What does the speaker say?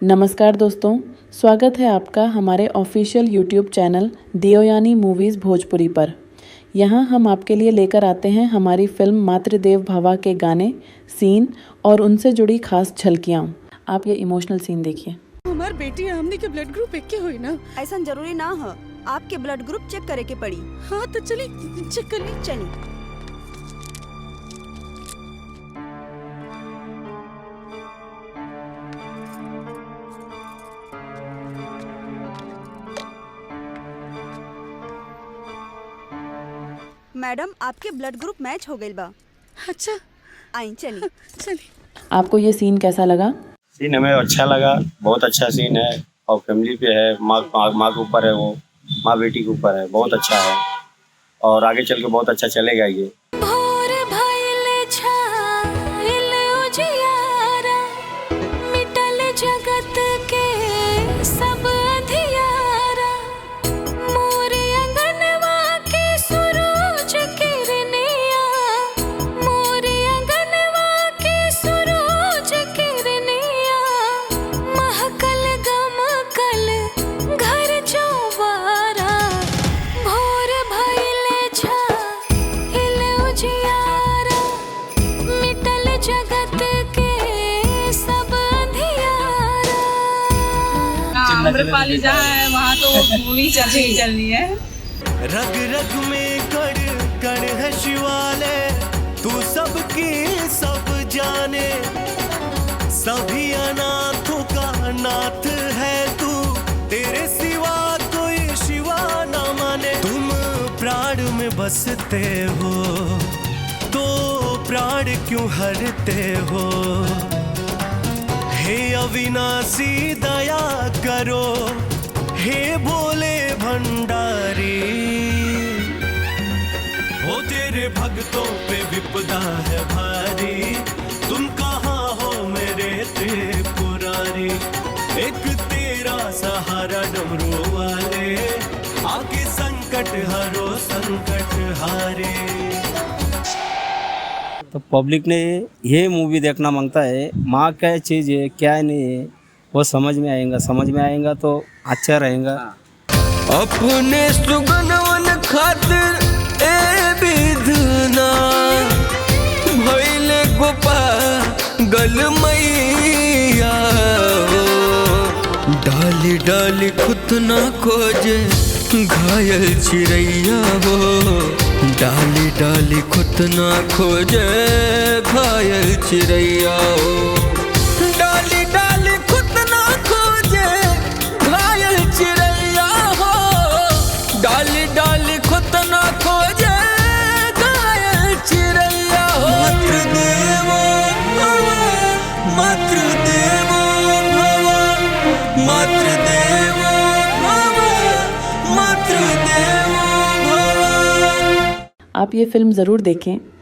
नमस्कार दोस्तों, स्वागत है आपका हमारे official YouTube channel Devyani Movies Bhojpuri पर। यहाँ हम आपके लिए लेकर आते हैं हमारी फिल्म मातृदेव भवा के गाने, सीन और उनसे जुड़ी खास झलकियाँ। आप ये इमोशनल सीन देखिए। हमार बेटी हमनी के ब्लड ग्रुप एक के होई ना। ऐसा जरूरी ना हो, आपके ब्लड ग्रुप चेक करे के पड़ी। हाँ तो चली चेक कर ली। चली। मैडम, आपके ब्लड ग्रुप मैच हो गई बा। अच्छा आई चली। चली। आपको ये सीन कैसा लगा? सीन हमें अच्छा लगा, बहुत अच्छा सीन है और फैमिली पे है, माँ के ऊपर है, वो माँ बेटी के ऊपर है, बहुत अच्छा है और आगे चल के बहुत अच्छा चलेगा ये। आम्रपाली जहाँ है वहाँ तो मूवी चल रही है। रग रग में कण कण है शिवालय, तू सबकी सब जाने, सभी अनाथों का नाथ है तू, तेरे सिवा कोई शिवा न माने। तुम प्राण में बसते हो तो प्राण क्यों हरते हो, हे अविनाशी दया करो, हे भोले भंडारी। हो तेरे भक्तों पे विपदा है भारी, तुम कहाँ हो मेरे त्रिपुरारी। एक तेरा सहारा डमरू वाले, आके संकट हरो संकट हारे। तो पब्लिक ने ये मूवी देखना मांगता है, माँ क्या चीज़ है क्या नहीं है वो समझ में आएगा तो अच्छा रहेगा। अपने सुगनवन खातिर ए विधना भइले गोपाल मैया, डाली डाली खुद ना खोजे घायल चिड़ैया हो, डाली डाली खुद ना खोजे घायल चिड़ैया हो, डाली डाली खुद ना खोजे घायल चिड़ैया हो, डाली डाली खुद ना खोजे घायल चिड़ैया हो। मातृदेवो भव, मातृदेवो भव, मातृदेवो भव, मातृदेवो भव। आप ये फिल्म ज़रूर देखें।